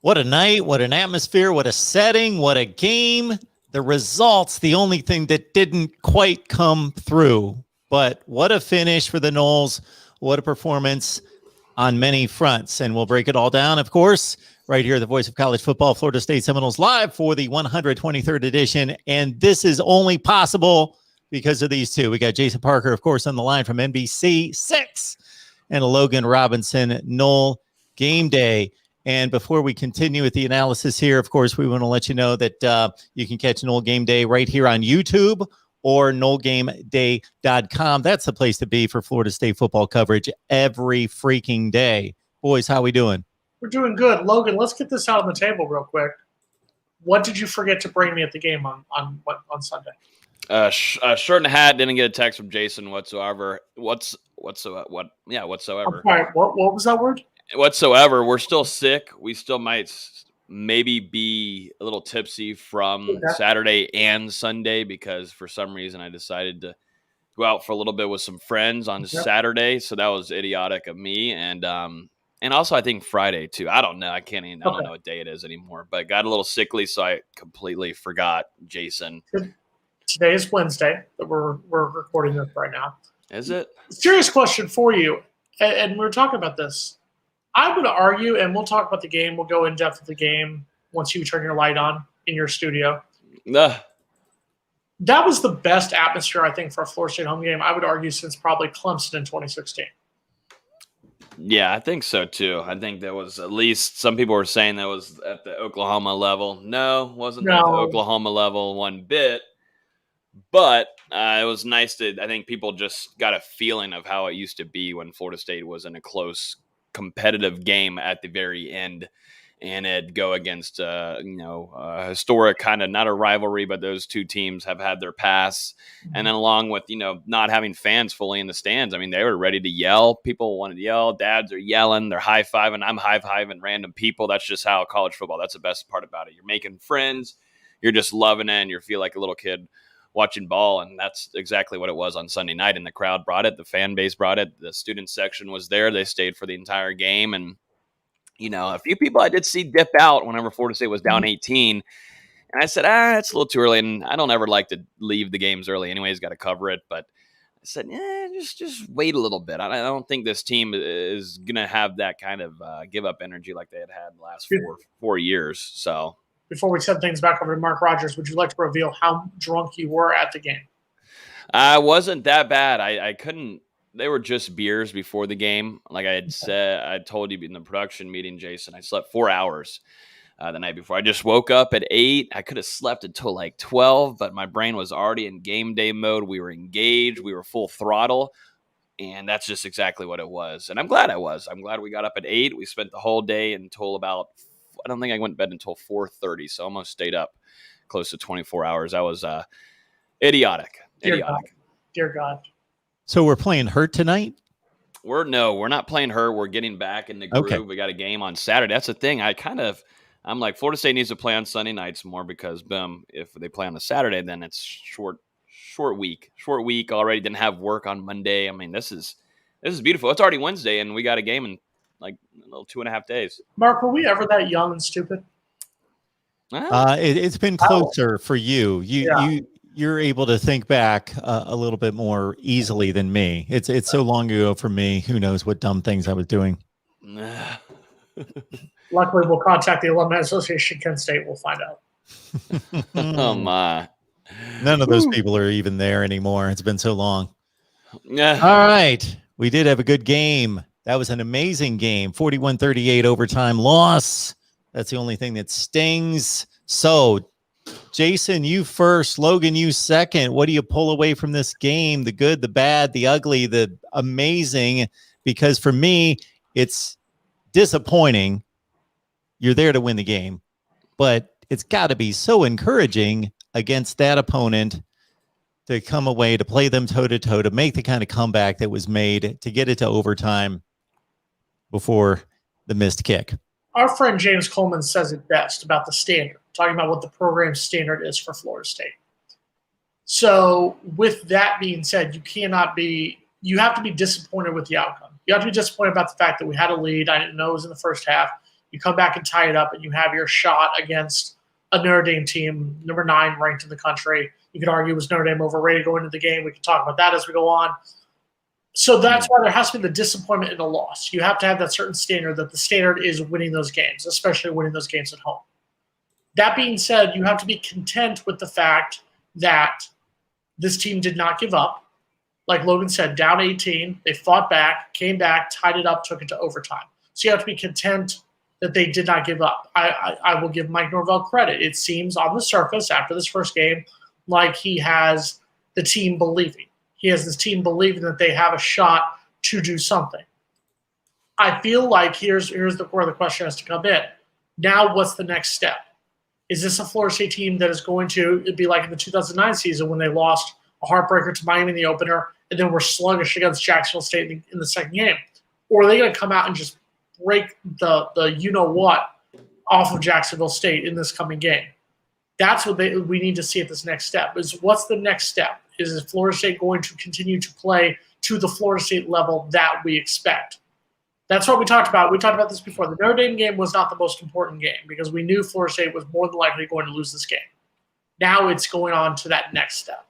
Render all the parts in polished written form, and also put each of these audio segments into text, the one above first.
What a night, what an atmosphere, what a setting, what a game. The results, the only thing that didn't quite come through. But what a finish for the Noles. What a performance on many fronts. And we'll break it all down, of course, right here, the voice of college football, Florida State Seminoles, live for the 123rd edition. And this is only possible because of these two. We got Jason Parker, of course, on the line from NBC 6 and Logan Robinson, Nole Game Day. And before we continue with the analysis here, of course, we want to let you know that you can catch Nole Game Day right here on YouTube or NoleGameDay.com. That's the place to be for Florida State football coverage every freaking day. Boys, how we doing? We're doing good. Logan, let's get this out on the table real quick. What did you forget to bring me at the game on Sunday? Shirt and a hat. Didn't get a text from Jason whatsoever. Whatsoever. I'm sorry, what was that word? Whatsoever. We're still sick. We still might maybe be a little tipsy from Saturday and Sunday because for some reason I decided to go out for a little bit with some friends on Saturday. So that was idiotic of me. And also I think Friday too. I don't know. I don't know what day it is anymore, but got a little sickly. So I completely forgot Jason. Today is Wednesday that we're recording this right now. Is it? Serious question for you. And we were talking about this. I would argue, and we'll talk about the game. We'll go in depth with the game once you turn your light on in your studio. That was the best atmosphere, I think, for a Florida State home game, I would argue, since probably Clemson in 2016. Yeah, I think so, too. I think that was at least some people were saying that was at the Oklahoma level. No, wasn't at the Oklahoma level one bit. But it was nice to – I think people just got a feeling of how it used to be when Florida State was in a close – competitive game at the very end, and it'd go against a historic kind of, not a rivalry, but those two teams have had their pass. And then along with not having fans fully in the stands, I mean, they were ready to yell. People wanted to yell. Dads are yelling, they're high-fiving. I'm high-fiving random people. That's just how college football, that's the best part about it. You're making friends, you're just loving it, and you feel like a little kid watching ball, and that's exactly what it was on Sunday night. And the crowd brought it, the fan base brought it, the student section was there. They stayed for the entire game, and a few people I did see dip out whenever Florida State was down 18. And I said, it's a little too early, and I don't ever like to leave the games early. Anyways, got to cover it. But I said, just wait a little bit. I don't think this team is gonna have that kind of give up energy like they had the last four years. So. Before we send things back over to Mark Rogers, would you like to reveal how drunk you were at the game? I wasn't that bad. I couldn't. They were just beers before the game. Like I had said, I told you in the production meeting, Jason, I slept 4 hours the night before. I just woke up at 8. I could have slept until like 12, but my brain was already in game day mode. We were engaged. We were full throttle. And that's just exactly what it was. And I'm glad I was. I'm glad we got up at 8. We spent the whole day until about I don't think I went to bed until 4:30, so almost stayed up close to 24 hours. That was idiotic. Dear God. So we're playing Hurt tonight? We're not playing Hurt. We're getting back in the groove. Okay. We got a game on Saturday. That's the thing. I'm like, Florida State needs to play on Sunday nights more because, boom, if they play on the Saturday, then it's short week. Short week already. Didn't have work on Monday. I mean, this is beautiful. It's already Wednesday, and we got a game in like a little 2.5 days. Mark, were we ever that young and stupid? It's been closer for you. You're able to think back a little bit more easily than me. It's so long ago for me. Who knows what dumb things I was doing. Luckily, we'll contact the Alumni Association, Kent State. We'll find out. Oh, my. None of those people are even there anymore. It's been so long. Yeah. All right. We did have a good game. That was an amazing game. 41-38 overtime loss. That's the only thing that stings. So, Jason, you first. Logan, you second. What do you pull away from this game? The good, the bad, the ugly, the amazing? Because for me, it's disappointing. You're there to win the game. But it's got to be so encouraging against that opponent to come away, to play them toe-to-toe, to make the kind of comeback that was made, to get it to overtime before the missed kick. Our friend James Coleman says it best about the standard, talking about what the program standard is for Florida State. So with that being said, you have to be disappointed with the outcome. You have to be disappointed about the fact that we had a lead. I didn't know it was in the first half. You come back and tie it up, and you have your shot against a Notre Dame team, number 9 ranked in the country. You could argue was Notre Dame overrated going into the game. We can talk about that as we go on. So that's why there has to be the disappointment in a loss. You have to have that certain standard, that the standard is winning those games, especially winning those games at home. That being said, you have to be content with the fact that this team did not give up. Like Logan said, down 18, they fought back, came back, tied it up, took it to overtime. So you have to be content that they did not give up. I will give Mike Norvell credit. It seems on the surface after this first game like he has the team believing. He has this team believing that they have a shot to do something. I feel like here's where the question has to come in. Now what's the next step? Is this a Florida State team that is going to be like in the 2009 season when they lost a heartbreaker to Miami in the opener and then were sluggish against Jacksonville State in the second game? Or are they going to come out and just break the you-know-what off of Jacksonville State in this coming game? That's what we need to see at this next step. Is what's the next step? Is Florida State going to continue to play to the Florida State level that we expect? That's what we talked about. We talked about this before. The Notre Dame game was not the most important game because we knew Florida State was more than likely going to lose this game. Now it's going on to that next step.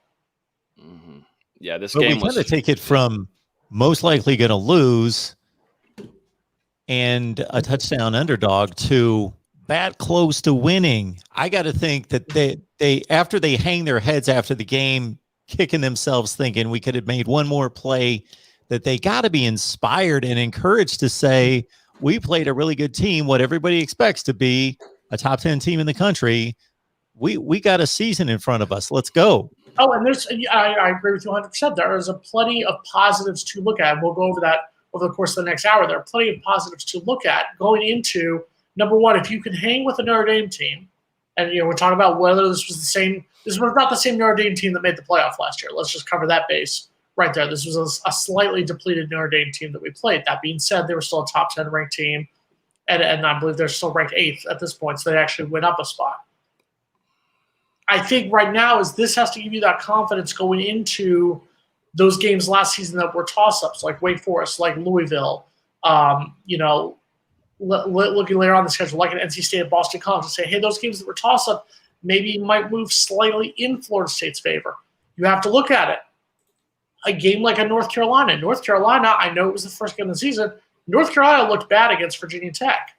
Mm-hmm. Yeah, this but game we kind of take it from most likely going to lose and a touchdown underdog to that close to winning. I got to think that they after they hang their heads after the game, kicking themselves thinking we could have made one more play, that they got to be inspired and encouraged to say, we played a really good team, what everybody expects to be a top 10 team in the country. We got a season in front of us. Let's go. Oh, and I agree with you 100%. There is a plenty of positives to look at. We'll go over that over the course of the next hour. There are plenty of positives to look at going into, number one, if you can hang with a Notre Dame team, and we're talking about whether this was not the same Notre Dame team that made the playoff last year. Let's just cover that base right there. This was a slightly depleted Notre Dame team that we played. That being said, they were still a top 10 ranked team, and I believe they're still ranked 8th at this point, so they actually went up a spot. I think right now is this has to give you that confidence going into those games last season that were toss-ups, like Wake Forest, like Louisville, looking later on the schedule, like an NC State at Boston College, and say, hey, those games that were toss-up maybe might move slightly in Florida State's favor. You have to look at it. A game like a North Carolina. North Carolina, I know it was the first game of the season. North Carolina looked bad against Virginia Tech.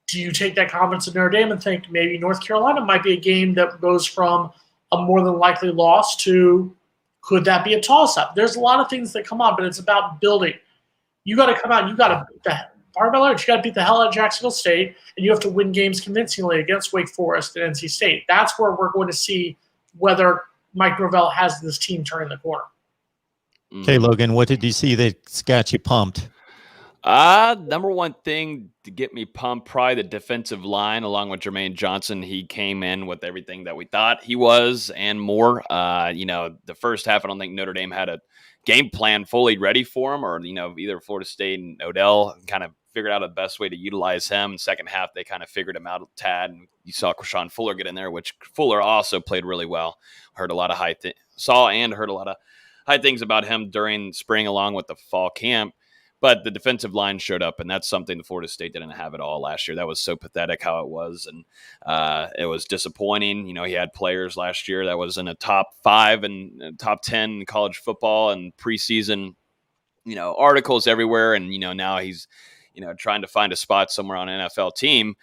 Do you take that confidence in Notre Dame and think maybe North Carolina might be a game that goes from a more than likely loss to could that be a toss-up? There's a lot of things that come on, but it's about building. You got to come out and you got to beat the hell out of Jacksonville State, and you have to win games convincingly against Wake Forest and NC State. That's where we're going to see whether Mike Norvell has this team turning the corner. Okay, Logan, what did you see that got you pumped? Number one thing to get me pumped, probably the defensive line, along with Jermaine Johnson. He came in with everything that we thought he was and more. The first half, I don't think Notre Dame had a game plan fully ready for him, or, either Florida State and Odell kind of figured out the best way to utilize him. In second half, they kind of figured him out a tad, and you saw Krishawn Fuller get in there, which Fuller also played really well. Heard a lot of high things about him during spring along with the fall camp. But the defensive line showed up, and that's something the Florida State didn't have at all last year. That was so pathetic how it was, and it was disappointing. He had players last year that was in a top 5 and top 10 in college football and preseason, articles everywhere. And, now he's, trying to find a spot somewhere on an NFL team.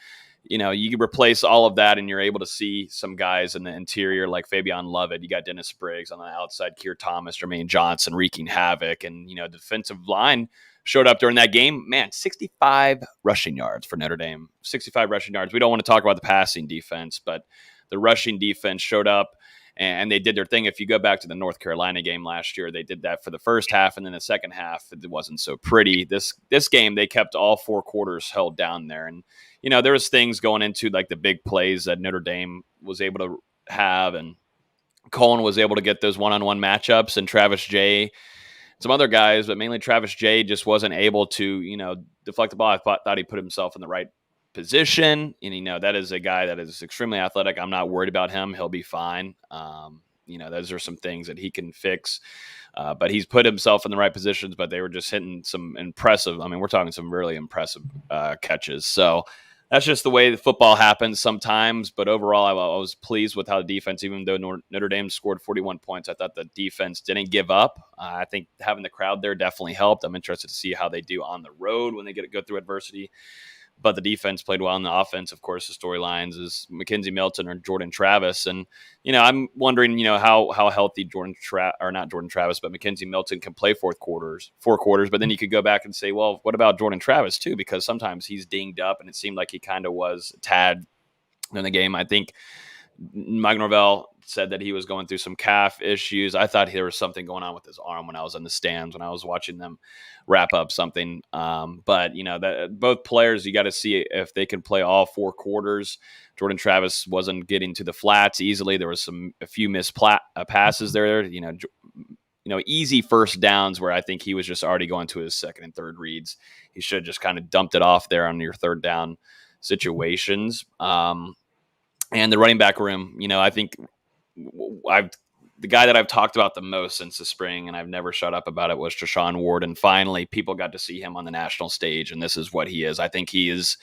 You can replace all of that, and you're able to see some guys in the interior like Fabian Lovett. You got Dennis Briggs on the outside, Keir Thomas, Jermaine Johnson wreaking havoc, and the defensive line showed up during that game. Man, 65 rushing yards for Notre Dame. 65 rushing yards. We don't want to talk about the passing defense, but the rushing defense showed up, and they did their thing. If you go back to the North Carolina game last year, they did that for the first half, and then the second half, it wasn't so pretty. This game, they kept all 4 quarters held down there. And, there was things going into like the big plays that Notre Dame was able to have, and Coleman was able to get those one-on-one matchups, and Travis Jay, some other guys, but mainly Travis Jay just wasn't able to, deflect the ball. I thought he put himself in the right position. And, that is a guy that is extremely athletic. I'm not worried about him. He'll be fine. those are some things that he can fix. But he's put himself in the right positions, but they were just hitting some impressive. I mean, we're talking some really impressive catches. So that's just the way the football happens sometimes. But overall, I was pleased with how the defense, even though Notre Dame scored 41 points, I thought the defense didn't give up. I think having the crowd there definitely helped. I'm interested to see how they do on the road when they get to go through adversity. But the defense played well. In the offense, of course, the storylines is Mackenzie Milton or Jordan Travis. And, I'm wondering, how healthy not Jordan Travis, but Mackenzie Milton can play four quarters. But then you could go back and say, well, what about Jordan Travis too? Because sometimes he's dinged up, and it seemed like he kind of was a tad in the game. I think Mike Norvell said that he was going through some calf issues. I thought there was something going on with his arm when I was in the stands, when I was watching them wrap up something. But that both players, you got to see if they can play all four quarters. Jordan Travis wasn't getting to the flats easily. There was a few missed passes there. Easy first downs where I think he was just already going to his second and third reads. He should have just kind of dumped it off there on your third down situations. And the running back room, I think the guy that I've talked about the most since the spring, and I've never shut up about it, was Treshaun Ward. And finally, people got to see him on the national stage, and this is what he is. I think he is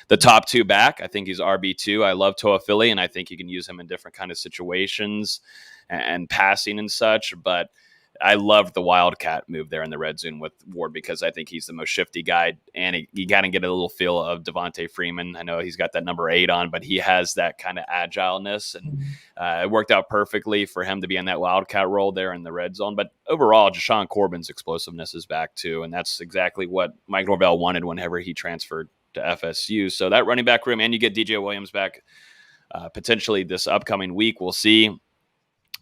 the top 2 back. I think he's RB2. I love Toa Philly, and I think you can use him in different kind of situations and passing and such. But I loved the Wildcat move there in the red zone with Ward, because I think he's the most shifty guy, and you got to get a little feel of Devontae Freeman. I know he's got that number 8 on, but he has that kind of agileness, and it worked out perfectly for him to be in that Wildcat role there in the red zone. But overall, Jashawn Corbin's explosiveness is back too, and that's exactly what Mike Norvell wanted whenever he transferred to FSU. So that running back room, and you get DJ Williams back potentially this upcoming week. We'll see.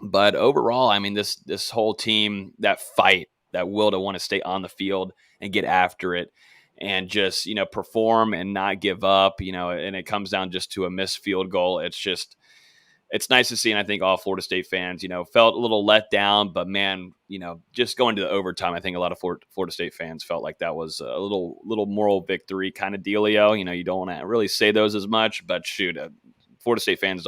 But overall, I mean, this whole team, that fight, that will to want to stay on the field and get after it and just, perform and not give up, and it comes down just to a missed field goal. It's nice to see. And I think all Florida State fans, felt a little let down, but man, just going to the overtime, I think a lot of Florida State fans felt like that was a little moral victory kind of dealio. You don't want to really say those as much, but shoot, Florida State fans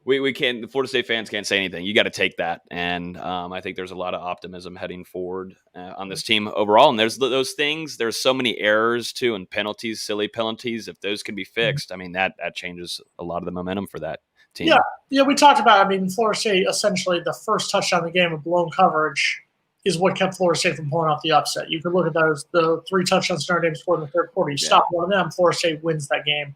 we can't, the Florida State fans can't say anything. You got to take that. And I think there's a lot of optimism heading forward on this team overall. And there's those things, there's so many errors too, and penalties, silly penalties. If those can be fixed, I mean, that changes a lot of the momentum for that team. Yeah. We talked about, Florida State, essentially the first touchdown of the game of blown coverage is what kept Florida State from pulling off the upset. You could look at those, the 3 touchdowns Notre Dame scored in the third quarter. You stop one of them, Florida State wins that game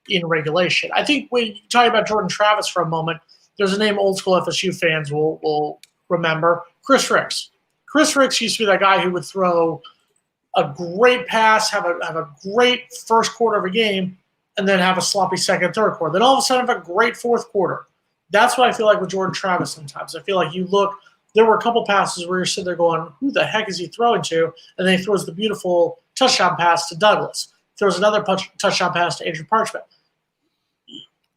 in regulation. I think when you talk about Jordan Travis for a moment, there's a name old school FSU fans will remember, Chris Ricks. Chris Ricks used to be that guy who would throw a great pass, have a great first quarter of a game, and then have a sloppy second, third quarter. Then all of a sudden have a great fourth quarter. That's what I feel like with Jordan Travis sometimes. I feel like there were a couple passes where you're sitting there going, who the heck is he throwing to? And then he throws the beautiful touchdown pass to Douglas. Throws another touchdown pass to Andrew Parchment.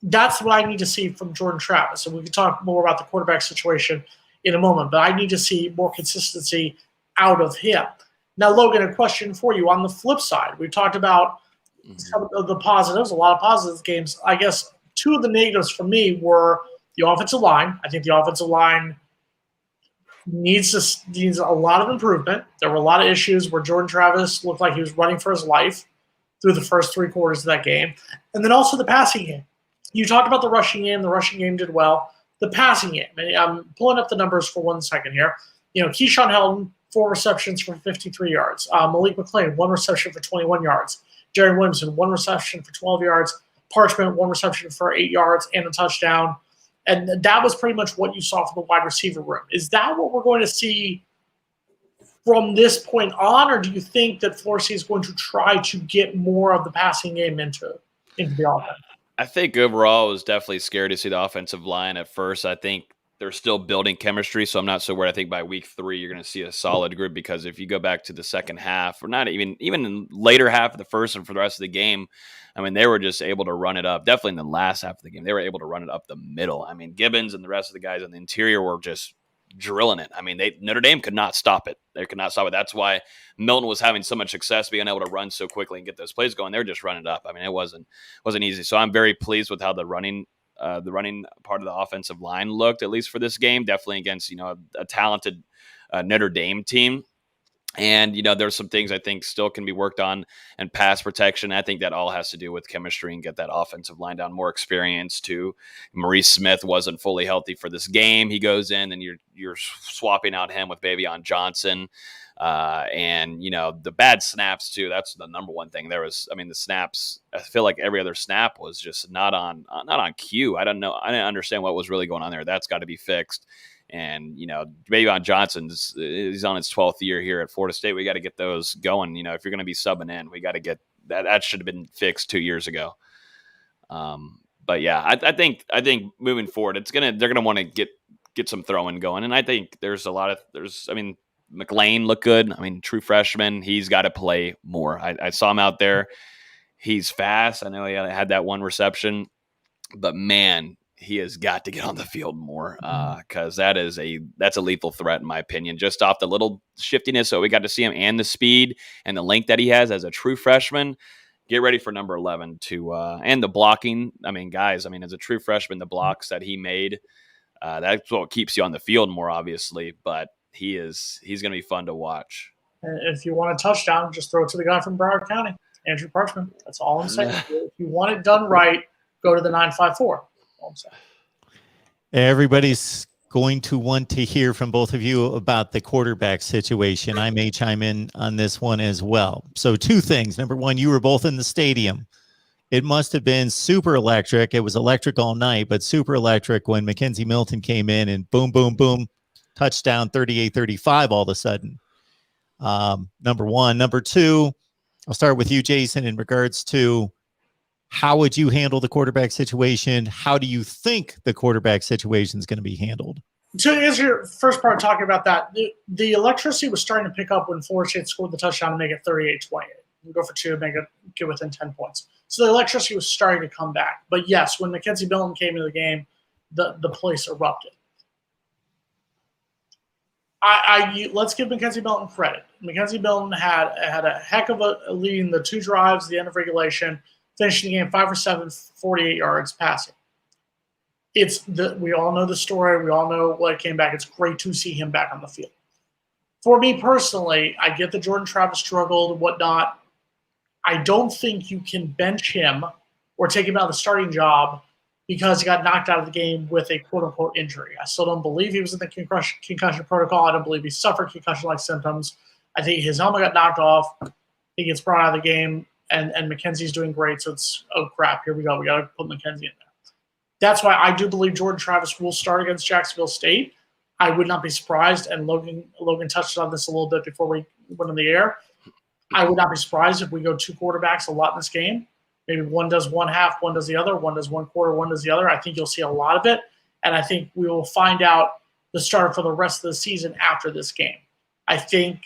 That's what I need to see from Jordan Travis. And we can talk more about the quarterback situation in a moment, but I need to see more consistency out of him. Now, Logan, a question for you. On the flip side, we talked about some of the positives, a lot of positive games. I guess 2 of the negatives for me were the offensive line. I think the offensive line needs a lot of improvement. There were a lot of issues where Jordan Travis looked like he was running for his life through the first 3 quarters of that game. And then also the passing game. You talked about the rushing game. The rushing game did well. The passing game, and I'm pulling up the numbers for 1 second here. Keyshawn Helton, 4 receptions for 53 yards. Malik McClain, 1 reception for 21 yards. Jerry Williamson, 1 reception for 12 yards. Parchment, 1 reception for 8 yards and a touchdown. And that was pretty much what you saw from the wide receiver room. Is that what we're going to see from this point on, or do you think that Florida State is going to try to get more of the passing game into the offense? I think overall it was definitely scary to see the offensive line at first. I think they're still building chemistry, so I'm not so worried. I think by week 3 you're going to see a solid group, because if you go back to the second half, or not even in later half of the first and for the rest of the game, they were just able to run it up. Definitely in the last half of the game, they were able to run it up the middle. Gibbons and the rest of the guys on the interior were just drilling it. Notre Dame could not stop it. They could not stop it. That's why Milton was having so much success being able to run so quickly and get those plays going. They were just running it up. It wasn't easy. So I'm very pleased with how the running the running part of the offensive line looked, at least for this game, definitely against, a talented Notre Dame team. And, there's some things I think still can be worked on, and pass protection. I think that all has to do with chemistry and get that offensive line down, more experience too. Maurice Smith wasn't fully healthy for this game. He goes in and you're swapping out him with Bavion Johnson. And, the bad snaps too. That's the number one thing. The snaps, I feel like every other snap was just not on cue. I don't know. I didn't understand what was really going on there. That's got to be fixed. And, Bavion Johnson's, he's on his 12th year here at Florida State. We got to get those going. If you're going to be subbing in, we got to get that should have been fixed 2 years ago. But yeah, I think moving forward, they're going to want to get some throwing going. And I think McLean looked good. True freshman, he's got to play more. I saw him out there. He's fast. I know he had that one reception, but man, he has got to get on the field more, because that's a lethal threat in my opinion. Just off the little shiftiness, so we got to see him, and the speed and the length that he has as a true freshman. Get ready for number 11 and the blocking. Guys, as a true freshman, the blocks that he made, that's what keeps you on the field more, obviously. But he's going to be fun to watch. And if you want a touchdown, just throw it to the guy from Broward County, Andrew Parchman. That's all I'm saying. If you want it done right, go to the 954. Everybody's going to want to hear from both of you about the quarterback situation. I may chime in on this one as well. So 2 things. Number one, you were both in the stadium. It must have been super electric. It was electric all night, but super electric when Mackenzie Milton came in and boom, boom, boom, touchdown 38-35 all of a sudden. Number one. Number two, I'll start with you, Jason, in regards to how would you handle the quarterback situation? How do you think the quarterback situation is going to be handled? To answer your first part, talking about that, the electricity was starting to pick up when Florida State scored the touchdown to make it 38-28. You go for 2, get within 10 points. So the electricity was starting to come back. But yes, when Mackenzie Milton came into the game, the place erupted. Let's give Mackenzie Milton credit. Mackenzie Milton had a heck of a leading the 2 drives, the end of regulation, finishing the game 5 for 7, 48 yards passing. We all know the story. We all know what came back. It's great to see him back on the field. For me personally, I get that Jordan Travis struggled and whatnot. I don't think you can bench him or take him out of the starting job because he got knocked out of the game with a quote-unquote injury. I still don't believe he was in the concussion protocol. I don't believe he suffered concussion-like symptoms. I think his helmet got knocked off. He gets brought out of the game, and Mackenzie's doing great, so it's, oh, crap, here we go. We got to put Mackenzie in there. That's why I do believe Jordan Travis will start against Jacksonville State. I would not be surprised, and Logan touched on this a little bit before we went on the air. I would not be surprised if we go 2 quarterbacks a lot in this game. Maybe one does one half, one does the other, one does one quarter, one does the other. I think you'll see a lot of it, and I think we will find out the starter for the rest of the season after this game. I think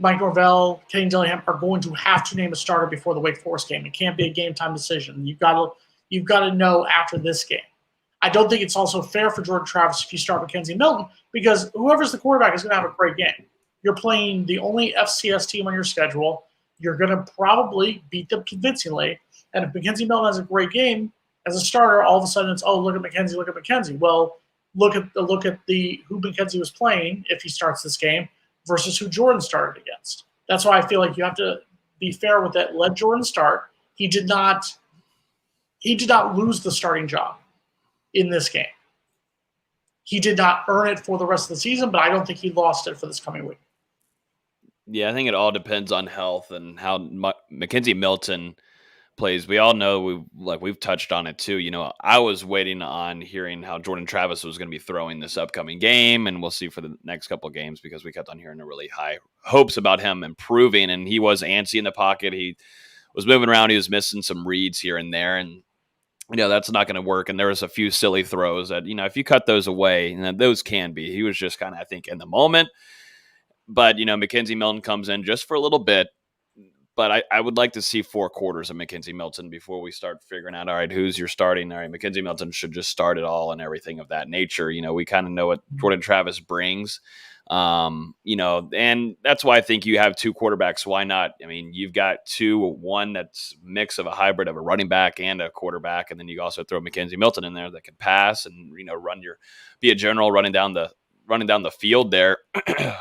Mike Norvell, Kenny Dillingham are going to have to name a starter before the Wake Forest game. It can't be a game-time decision. You've got to know after this game. I don't think it's also fair for Jordan Travis if you start Mackenzie Milton, because whoever's the quarterback is going to have a great game. You're playing the only FCS team on your schedule. You're going to probably beat them convincingly. And if Mackenzie Milton has a great game as a starter, all of a sudden it's, oh, look at Mackenzie, look at Mackenzie. Well, look at who Mackenzie was playing if he starts this game versus who Jordan started against. That's why I feel like you have to be fair with it. Let Jordan start. He did not lose the starting job in this game. He did not earn it for the rest of the season, but I don't think he lost it for this coming week. Yeah, I think it all depends on health and how Mackenzie Milton plays. We all know we've touched on it too. I was waiting on hearing how Jordan Travis was going to be throwing this upcoming game, and we'll see for the next couple of games because we kept on hearing really high hopes about him improving, and he was antsy in the pocket. He was moving around. He was missing some reads here and there, and that's not going to work. And there was a few silly throws that, if you cut those away, and those can be. He was just kind of, I think, in the moment. But, Mackenzie Milton comes in just for a little bit. But I would like to see 4 quarters of Mackenzie Milton before we start figuring out, all right, who's your starting? All right, Mackenzie Milton should just start it all and everything of that nature. We kind of know what Jordan Travis brings. And that's why I think you have two quarterbacks. Why not? I mean, you've got one that's mix of a hybrid of a running back and a quarterback, and then you also throw Mackenzie Milton in there that can pass and be a general running down the field there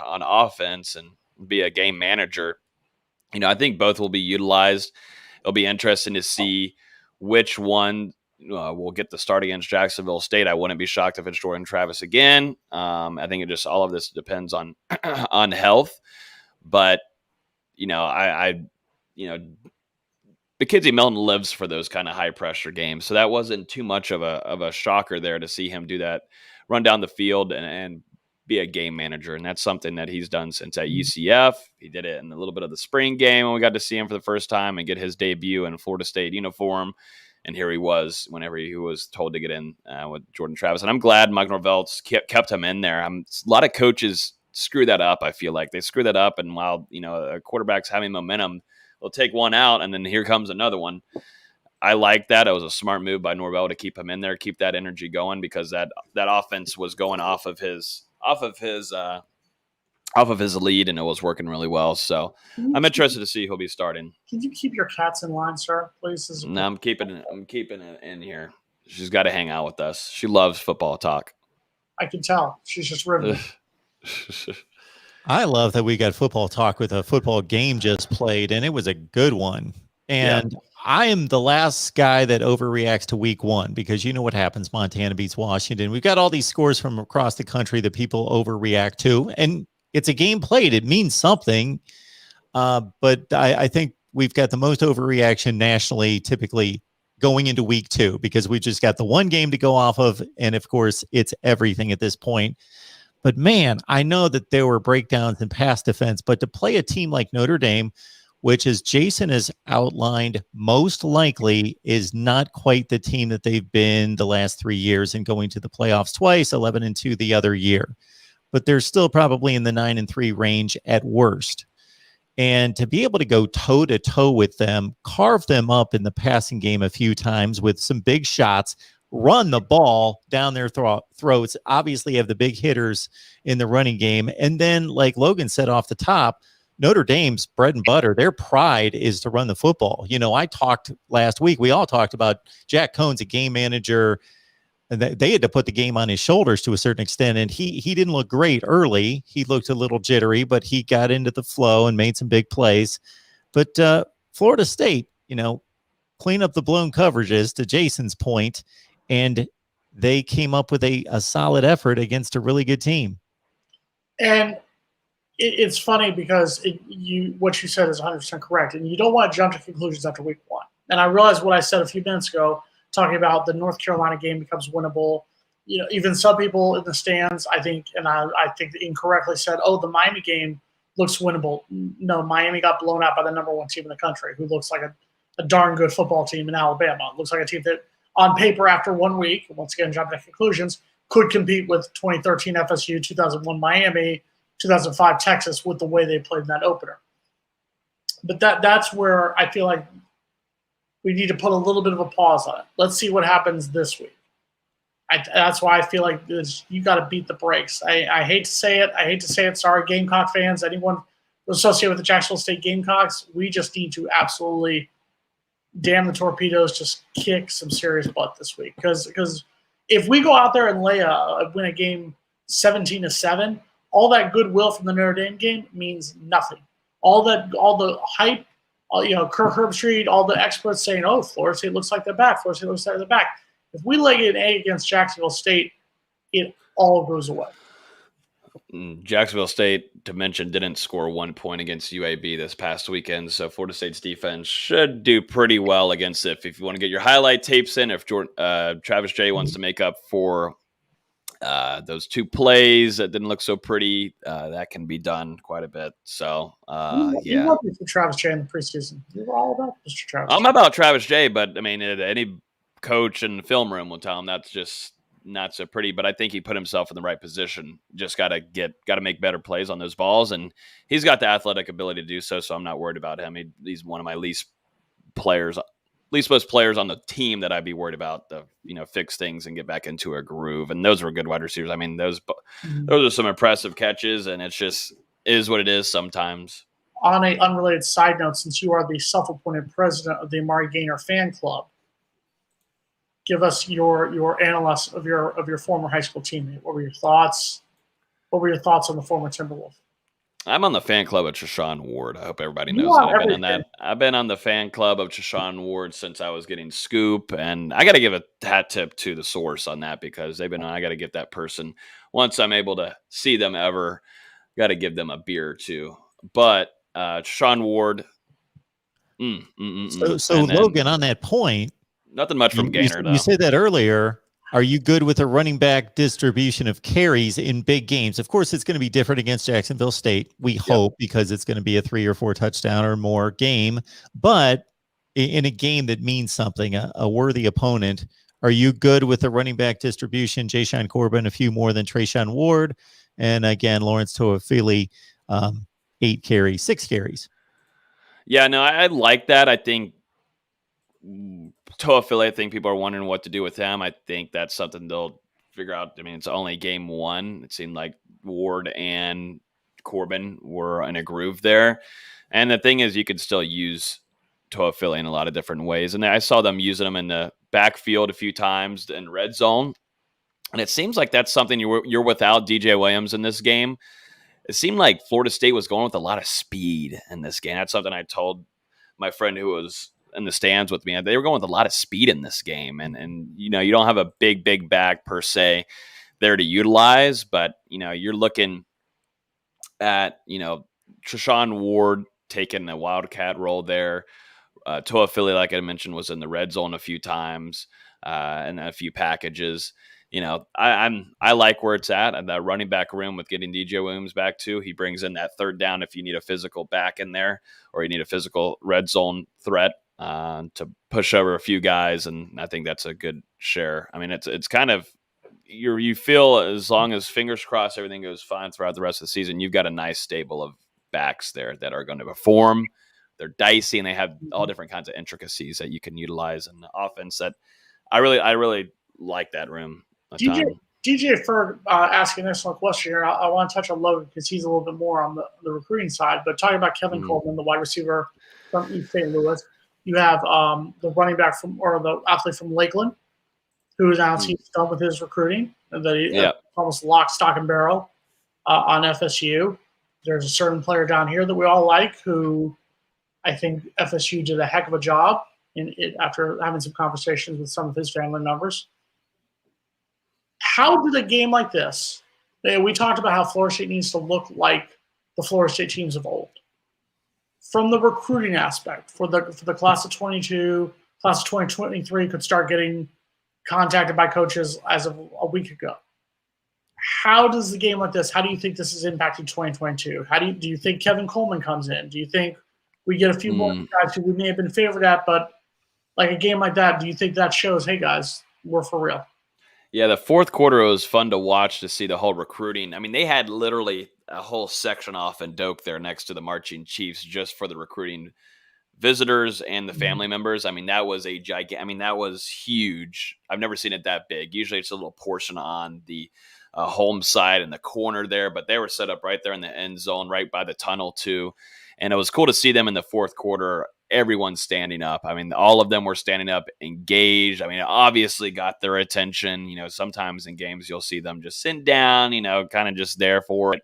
on offense and be a game manager. I think both will be utilized. It'll be interesting to see which one will get the start against Jacksonville State. I wouldn't be shocked if it's Jordan Travis again. I think all of this depends on on health. But Mackenzie Milton lives for those kind of high pressure games, so that wasn't too much of a shocker there to see him do that, run down the field and be a game manager. And that's something that he's done since at UCF. He did it in a little bit of the spring game when we got to see him for the first time and get his debut in a Florida State uniform. And here he was whenever he was told to get in with Jordan Travis. And I'm glad Mike Norvell's kept him in there. A lot of coaches screw that up, I feel like. They screw that up, and while a quarterback's having momentum, they'll take one out, and then here comes another one. I like that. It was a smart move by Norvell to keep him in there, keep that energy going, because that offense was going off of his lead, and it was working really well. So I'm interested to see who'll be starting. Can you keep your cats in line, sir, please? No, I'm keeping it in here. She's got to hang out with us. She loves football talk. I can tell. She's just riveting. I love that we got football talk with a football game just played, and it was a good one. And I am the last guy that overreacts to week one, because you know what happens. Montana beats Washington. We've got all these scores from across the country that people overreact to, and it's a game played. It means something. But I think we've got the most overreaction nationally, typically going into week two, because we just got the one game to go off of. And of course, it's everything at this point. But man, I know that there were breakdowns in pass defense, but to play a team like Notre Dame, which, as Jason has outlined, most likely is not quite the team that they've been the last 3 years, and going to the playoffs twice, 11-2 the other year. But they're still probably in the 9-3 range at worst. And to be able to go toe-to-toe with them, carve them up in the passing game a few times with some big shots, run the ball down their throats, obviously have the big hitters in the running game. And then, like Logan said off the top, Notre Dame's bread and butter, their pride is to run the football. I talked last week, we all talked about Jack Cohn's a game manager, and they had to put the game on his shoulders to a certain extent. And he didn't look great early. He looked a little jittery, but he got into the flow and made some big plays. But Florida State, clean up the blown coverages, to Jason's point, and they came up with a solid effort against a really good team. And it's funny because what you said is 100% correct, and you don't want to jump to conclusions after week one. And I realized what I said a few minutes ago, talking about the North Carolina game becomes winnable. Even some people in the stands, I think, and I think incorrectly said, "Oh, the Miami game looks winnable." No, Miami got blown out by the number one team in the country, who looks like a darn good football team in Alabama. It looks like a team that, on paper, after 1 week, once again, jumping to conclusions, could compete with 2013 FSU, 2001 Miami, 2005 Texas, with the way they played in that opener. But that's where I feel like we need to put a little bit of a pause on it. Let's see what happens this week. That's why I feel like you got to beat the brakes. I hate to say it. Sorry, Gamecock fans, anyone associated with the Jacksonville State Gamecocks, we just need to absolutely damn the torpedoes, just kick some serious butt this week. Because if we go out there and win a game 17-7, all that goodwill from the Notre Dame game means nothing. All the hype, Kirk Herbstreit, all the experts saying, "Oh, Florida State looks like they're back. Florida State looks like they're back." If we lay an egg against Jacksonville State, it all goes away. Jacksonville State, to mention, didn't score 1 point against UAB this past weekend, so Florida State's defense should do pretty well against it. If you want to get your highlight tapes in, if Travis J wants to make up for those two plays that didn't look so pretty, that can be done quite a bit. So, You love me for Travis J in the preseason. You were all about Mr. Travis. I'm about Travis J, but I mean, any coach in the film room will tell him that's just not so pretty. But I think he put himself in the right position. Just got to make better plays on those balls, and he's got the athletic ability to do so. So I'm not worried about him. He's one of my least least most players on the team that I'd be worried about to, fix things and get back into a groove. And those were good wide receivers. I mean, those are some impressive catches, and it's just is what it is sometimes. On an unrelated side note, since you are the self-appointed president of the Amari Gainer fan club, give us your analysis of your former high school teammate. What were your thoughts? What were your thoughts on the former Timberwolf? I'm on the fan club of Treshaun Ward. I hope everybody knows that. I've been on the fan club of Treshaun Ward since I was getting Scoop, and I got to give a hat tip to the source on that because they've been on. I got to give that person, once I'm able to see them ever, got to give them a beer or two. But Treshaun Ward. So Logan, on that point, nothing much from Gainer. You said that earlier. Are you good with a running back distribution of carries in big games? Of course, it's going to be different against Jacksonville State, we hope, because it's going to be a 3 or 4 touchdown or more game. But in a game that means something, a worthy opponent, are you good with the running back distribution? Ja'Shawn Corbin, a few more than Treshaun Ward. And again, Lawrence Toafili, 6 carries. Yeah, no, I like that. I think Toafili, I think people are wondering what to do with him. I think that's something they'll figure out. I mean, it's only game 1. It seemed like Ward and Corbin were in a groove there. And the thing is, you could still use Toafili in a lot of different ways. And I saw them using him in the backfield a few times in red zone. And it seems like that's something you're without DJ Williams in this game. It seemed like Florida State was going with a lot of speed in this game. That's something I told my friend who was in the stands with me. They were going with a lot of speed in this game. And you don't have a big back per se there to utilize, but you're looking at, Treshaun Ward taking a wildcat role there. Toafili, like I mentioned, was in the red zone a few times and a few packages. I like where it's at and that running back room with getting DJ Williams back too. He brings in that third down if you need a physical back in there or you need a physical red zone threat to push over a few guys, and I think that's a good share. I mean, it's kind of you feel as long as fingers crossed everything goes fine throughout the rest of the season, you've got a nice stable of backs there that are going to perform. They're dicey and they have all different kinds of intricacies that you can utilize in the offense. That I really like that room. DJ Ferg asking this one question here. I want to touch on Logan because he's a little bit more on the recruiting side. But talking about Kevin Coleman, the wide receiver from East St. Louis, you have the running back the athlete from Lakeland, who is announced he's done with his recruiting, and that he almost lock, stock, and barrel on FSU. There's a certain player down here that we all like, who I think FSU did a heck of a job after having some conversations with some of his family members. How did a game like this? We talked about how Florida State needs to look like the Florida State teams of old. From the recruiting aspect, for the class of 22, class of 2023 could start getting contacted by coaches as of a week ago. How does the game like this, how do you think this is impacting 2022? Do you think Kevin Coleman comes in? Do you think we get a few more guys who we may have been favored at, but like a game like that, do you think that shows, hey guys, we're for real? Yeah, the fourth quarter was fun to watch to see the whole recruiting. I mean, they had literally a whole section off in Doak there next to the Marching Chiefs just for the recruiting visitors and the family members. I mean, that was that was huge. I've never seen it that big. Usually it's a little portion on the home side in the corner there, but they were set up right there in the end zone, right by the tunnel too. And it was cool to see them in the fourth quarter. Everyone's standing up. I mean, all of them were standing up, engaged. I mean, it obviously got their attention. Sometimes in games you'll see them just sitting down, kind of just there for it.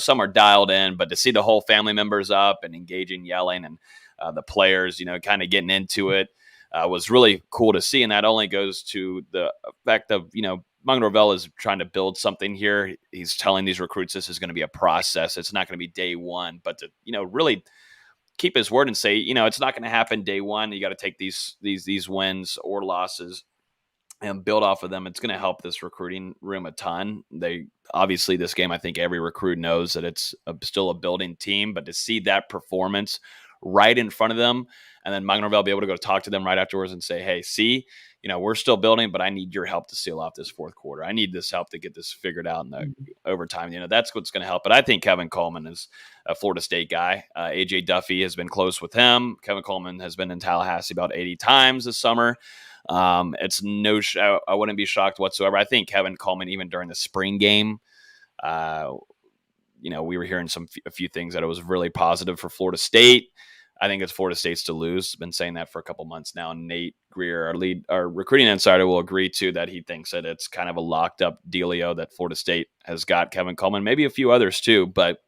Some are dialed in, but to see the whole family members up and engaging, yelling, and the players, kind of getting into it was really cool to see. And that only goes to the fact of, MarkRogersTV is trying to build something here. He's telling these recruits this is going to be a process. It's not going to be day one, but to, really keep his word and say, it's not going to happen day one. You got to take these wins or losses and build off of them. It's going to help this recruiting room a ton. Obviously this game, I think every recruit knows that it's still a building team, but to see that performance right in front of them, and then MarkRogersTV be able to go talk to them right afterwards and say, hey, see, we're still building, but I need your help to seal off this fourth quarter. I need this help to get this figured out in the overtime. That's what's going to help. But I think Kevin Coleman is a Florida State guy. AJ Duffy has been close with him. Kevin Coleman has been in Tallahassee about 80 times this summer. It's I wouldn't be shocked whatsoever. I think Kevin Coleman, even during the spring game, we were hearing a few things that it was really positive for Florida State. I think it's Florida State's to lose. Been saying that for a couple months now. Nate Greer, our recruiting insider, will agree to that. He thinks that it's kind of a locked up dealio that Florida State has got Kevin Coleman, maybe a few others too. But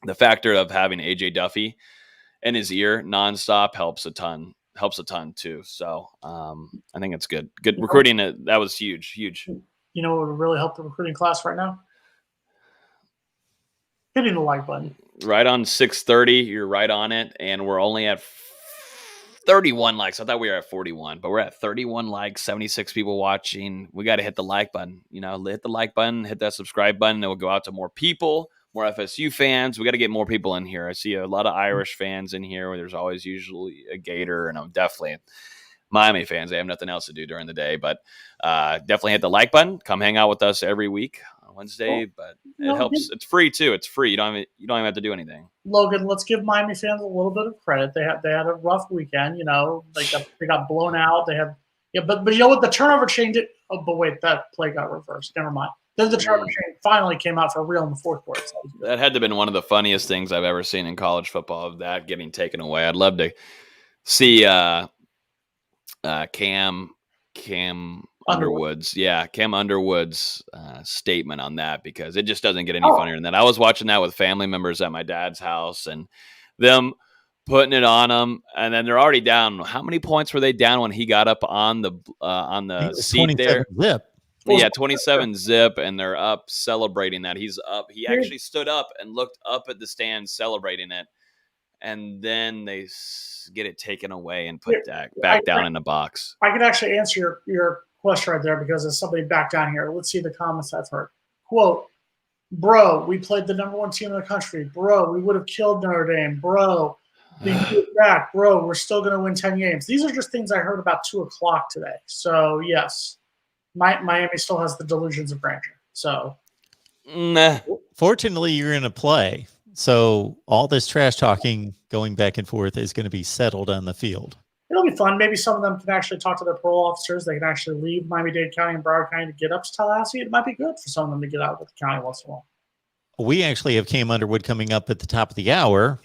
the factor of having AJ Duffy in his ear nonstop helps a ton too. So I think it's good. Good recruiting. That was huge. You know what would really help the recruiting class right now? Hitting the like button. Right on 630. You're right on it. And we're only at 31 likes. I thought we were at 41, but we're at 31 likes, 76 people watching. We got to hit the like button. Hit the like button, hit that subscribe button. It will go out to more people, more FSU fans. We got to get more people in here. I see a lot of Irish fans in here where there's always usually a Gator, and I'm definitely Miami fans. They have nothing else to do during the day, but definitely hit the like button. Come hang out with us every week on Wednesday, but it helps. It's free too. It's free. You don't even have to do anything. Logan, let's give Miami fans a little bit of credit. They had a rough weekend. They got blown out. But you know what? The turnover chain did. Oh, but wait, that play got reversed. Never mind. Then the turnover chain finally came out for real in the fourth quarter. That had to have been one of the funniest things I've ever seen in college football, of that getting taken away. I'd love to see Cam Underwood's statement on that, because it just doesn't get any funnier than that. I was watching that with family members at my dad's house, and them putting it on him, and then they're already down. How many points were they down when he got up on the seat there? Zip. Yeah, 27 zip, and they're up celebrating that. He's up. He actually stood up and looked up at the stand celebrating it, and then they get it taken away and put back down in the box. I can actually answer your question right there, because there's somebody back down here. Let's see the comments I've heard. Quote, bro, we played the number one team in the country. Bro, we would have killed Notre Dame. Bro, we get back. Bro, we're still going to win 10 games. These are just things I heard about 2 o'clock today. So, yes, Miami still has the delusions of grandeur. So, fortunately, you're in a play. So all this trash talking going back and forth is going to be settled on the field. It'll be fun. Maybe some of them can actually talk to their parole officers. They can actually leave Miami-Dade County and Broward County to get up to Tallahassee. It might be good for some of them to get out with the county once in a while. We actually have Cam Underwood coming up at the top of the hour.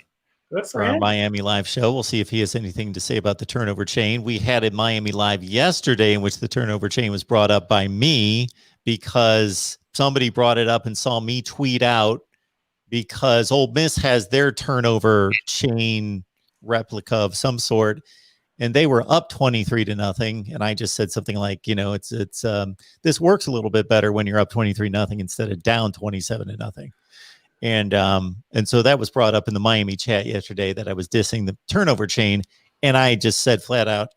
Good for our Miami Live show. We'll see if he has anything to say about the turnover chain. We had a Miami Live yesterday in which the turnover chain was brought up by me, because somebody brought it up and saw me tweet out, because Ole Miss has their turnover chain replica of some sort, and they were up 23-0. And I just said something like, this works a little bit better when you're up 23-0 instead of down 27-0. And so that was brought up in the Miami chat yesterday, that I was dissing the turnover chain. And I just said flat out,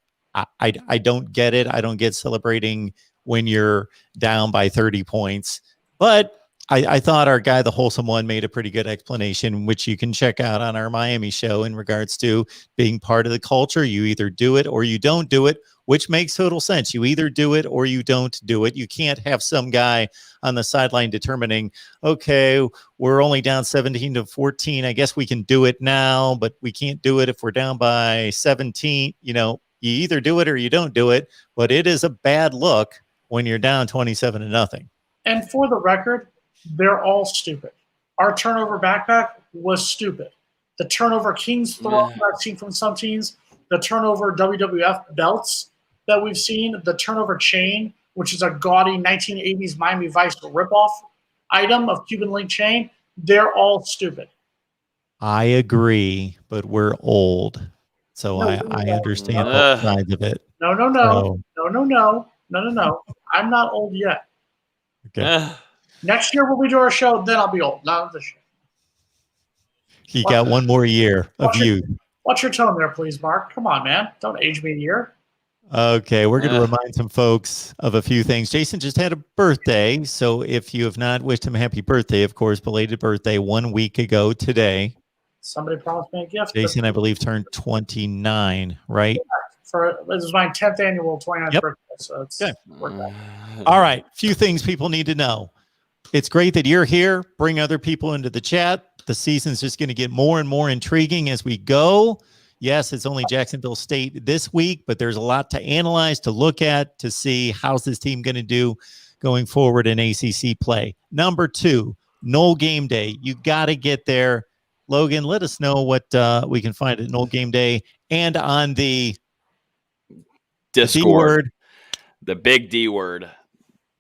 I don't get it. I don't get celebrating when you're down by 30 points. But I thought our guy, the Wholesome One, made a pretty good explanation, which you can check out on our Miami show, in regards to being part of the culture. You either do it or you don't do it, which makes total sense. You either do it or you don't do it. You can't have some guy on the sideline determining, okay, we're only down 17-14. I guess we can do it now, but we can't do it if we're down by 17. You either do it or you don't do it, but it is a bad look when you're down 27-0. And for the record, they're all stupid. Our turnover backpack was stupid. The turnover Kings throw I've seen from some teams, the turnover WWF belts that we've seen, the turnover chain, which is a gaudy 1980s Miami Vice ripoff item of Cuban link chain, they're all stupid. I agree, but we're old. So I understand both sides of it. No. I'm not old yet. Okay. Next year when we do our show, then I'll be old. Not this year. You got one more year of youth. Watch your tone there, please, Mark. Come on, man. Don't age me a year. Okay, we're going to remind some folks of a few things. Jason just had a birthday, so if you have not wished him a happy birthday, of course, belated birthday 1 week ago today. Somebody promised me a gift. Jason, I believe, turned 29, right? This is my 10th annual 29th birthday. So it's Okay. worked out. All right. Few things people need to know. It's great that you're here. Bring other people into the chat. The season's just going to get more and more intriguing as we go. Yes, it's only Jacksonville State this week, but there's a lot to analyze, to look at, to see how's this team going to do going forward in ACC play. Number 2, Knoll Game Day. You got to get there. Logan, let us know what we can find at Knoll Game Day and on the Discord. D-word. The big D word.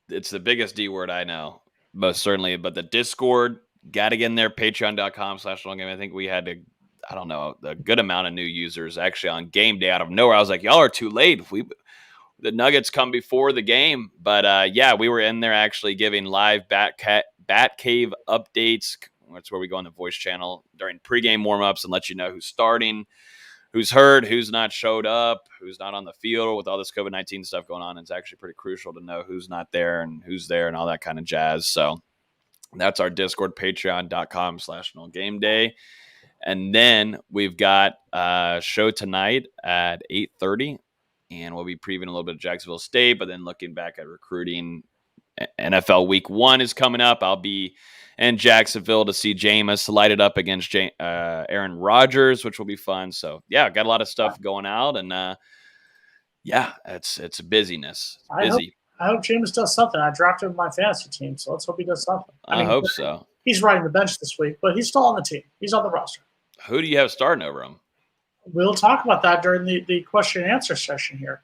It's the biggest D word I know, most certainly. But the Discord, got to get in there, patreon.com/knollgame. I think we had a good amount of new users actually on game day out of nowhere. I was like, y'all are too late. The Nuggets come before the game. But yeah, we were in there actually giving live Bat Cave updates. That's where we go on the voice channel during pregame warmups and let you know who's starting, who's hurt, who's not showed up, who's not on the field with all this COVID-19 stuff going on. It's actually pretty crucial to know who's not there and who's there and all that kind of jazz. So that's our Discord, patreon.com/knollgameday. And then we've got a show tonight at 8:30, and we'll be previewing a little bit of Jacksonville State, but then looking back at recruiting. NFL Week 1 is coming up. I'll be in Jacksonville to see Jameis light it up against Aaron Rodgers, which will be fun. So, yeah, got a lot of stuff going out, and yeah, it's busyness. Busy. I hope Jameis does something. I drafted him in my fantasy team, so let's hope he does something. I hope so. He's riding the bench this week, but he's still on the team. He's on the roster. Who do you have starting over him? We'll talk about that during the question and answer session here.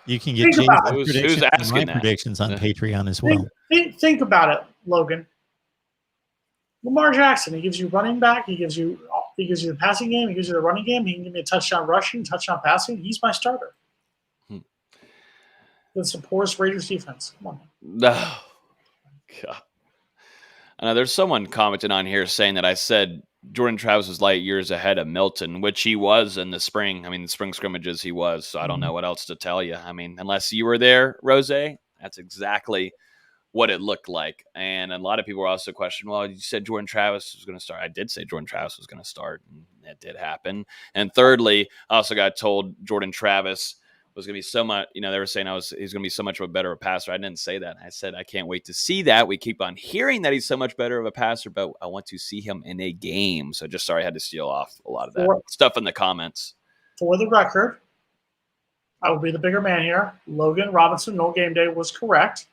You can get who's asking predictions on Patreon as well. Think about it, Logan. Lamar Jackson, he gives you running back, he gives you the passing game, he gives you the running game, he can give me a touchdown rushing, touchdown passing. He's my starter. It's the poorest Raiders defense. Come on. No. God. I know there's someone commenting on here saying that I said Jordan Travis was light years ahead of Milton, which he was in the spring. I mean, the spring scrimmages he was. So I don't know what else to tell you. I mean, unless you were there, Rose, that's exactly what it looked like. And a lot of people were also questioning, well, you said Jordan Travis was going to start. I did say Jordan Travis was going to start, and it did happen. And thirdly, I also got told Jordan Travis was going to be so much, they were saying he's going to be so much of a better passer. I didn't say that. I said, I can't wait to see that. We keep on hearing that he's so much better of a passer, but I want to see him in a game. So just sorry I had to steal off a lot of that stuff in the comments. For the record, I will be the bigger man here. Logan Robinson, Knoll Game Day, was correct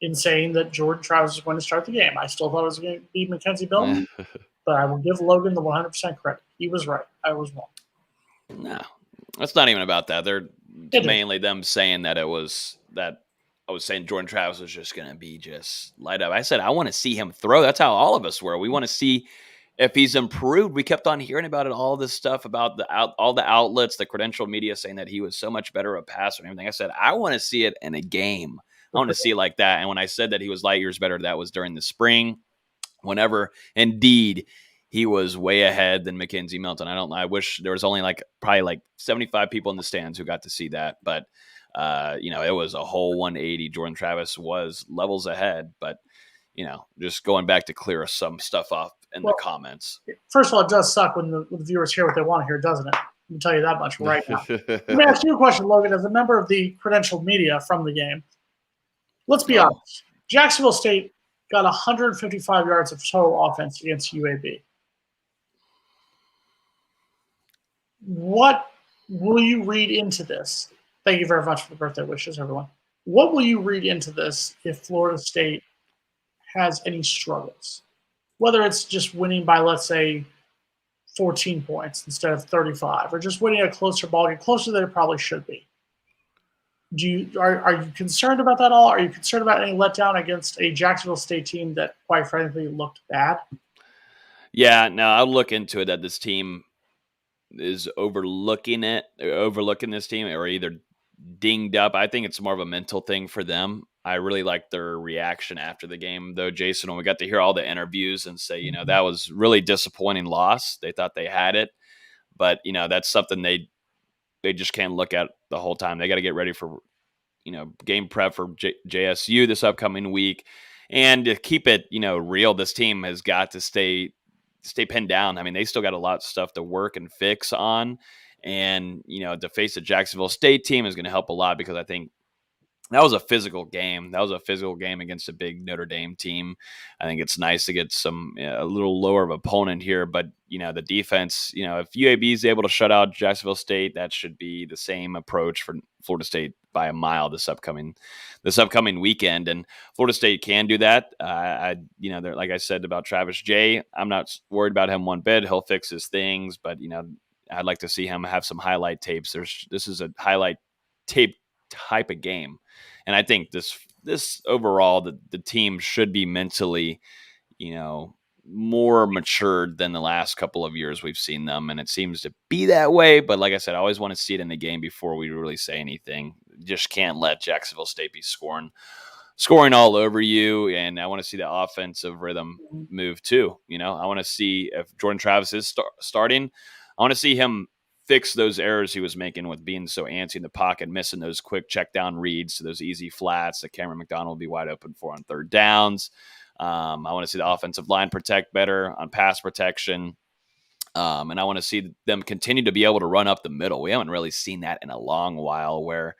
in saying that Jordan Travis was going to start the game. I still thought it was going to be Mackenzie Milton, but I will give Logan the 100% credit. He was right. I was wrong. No. It's not even about that. They're mainly them saying that I was saying Jordan Travis was just going to be just light up. I said, I want to see him throw. That's how all of us were. We want to see if he's improved. We kept on hearing about it, all this stuff about all the outlets, the credential media saying that he was so much better of a passer and everything. I said, I want to see it in a game. I want to see it like that. And when I said that he was light years better, that was during the spring, whenever indeed he was way ahead than Mackenzie Milton. I wish there was only probably 75 people in the stands who got to see that. But, it was a whole 180. Jordan Travis was levels ahead. But, just going back to clear some stuff off in the comments. First of all, it does suck when the viewers hear what they want to hear, doesn't it? Let me tell you that much right now. Let me ask you a question, Logan. As a member of the credentialed media from the game, let's be honest. Jacksonville State got 155 yards of total offense against UAB. What will you read into this? Thank you very much for the birthday wishes, everyone. What will you read into this if Florida State has any struggles? Whether it's just winning by, let's say, 14 points instead of 35, or just winning a closer ball game, closer than it probably should be. Are you concerned about that at all? Are you concerned about any letdown against a Jacksonville State team that, quite frankly, looked bad? Yeah, no, I'll look into it that this team is overlooking this team, or either dinged up. I think it's more of a mental thing for them. I really like their reaction after the game, though, Jason, when we got to hear all the interviews and say, that was really disappointing loss. They thought they had it, but that's something they just can't look at the whole time. They got to get ready for, game prep for JSU this upcoming week. And to keep it, real, this team has got to stay pinned down. I mean, they still got a lot of stuff to work and fix on. And, to face a Jacksonville State team is going to help a lot, because I think that was a physical game. That was a physical game against a big Notre Dame team. I think it's nice to get a little lower of opponent here, but the defense, if UAB is able to shut out Jacksonville State, that should be the same approach for Florida State by a mile this upcoming weekend. And Florida State can do that. Like I said about Travis Jay, I'm not worried about him one bit. He'll fix his things, but I'd like to see him have some highlight tapes. This is a highlight tape type of game. And I think this overall, the team should be mentally, more matured than the last couple of years we've seen them. And it seems to be that way. But like I said, I always want to see it in the game before we really say anything. Just can't let Jacksonville State be scoring all over you. And I want to see the offensive rhythm move too. I want to see if Jordan Travis is starting. I want to see him fix those errors he was making with being so antsy in the pocket, missing those quick check down reads to those easy flats that Cameron McDonald will be wide open for on third downs. I want to see the offensive line protect better on pass protection. And I want to see them continue to be able to run up the middle. We haven't really seen that in a long while, where,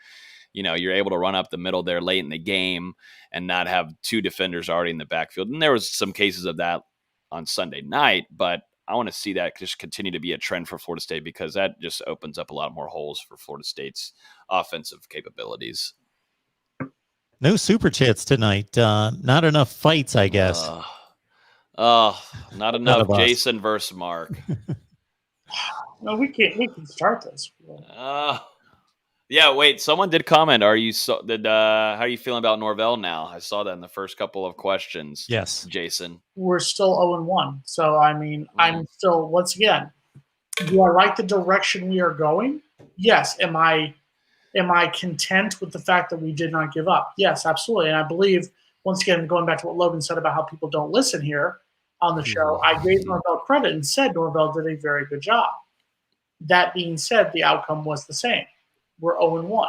you're able to run up the middle there late in the game and not have two defenders already in the backfield. And there was some cases of that on Sunday night, but I want to see that just continue to be a trend for Florida State, because that just opens up a lot more holes for Florida State's offensive capabilities. No super chats tonight. Not enough fights, I guess. Not enough Jason versus Mark. No, we can start this. Yeah, wait. Someone did comment. How are you feeling about Norvell now? I saw that in the first couple of questions. Yes, Jason. We're still 0-1. So I'm still, once again, do I like the direction we are going? Yes. Am I content with the fact that we did not give up? Yes, absolutely. And I believe, once again, going back to what Logan said about how people don't listen here on the show, I gave Norvell credit and said Norvell did a very good job. That being said, the outcome was the same. We're 0-1.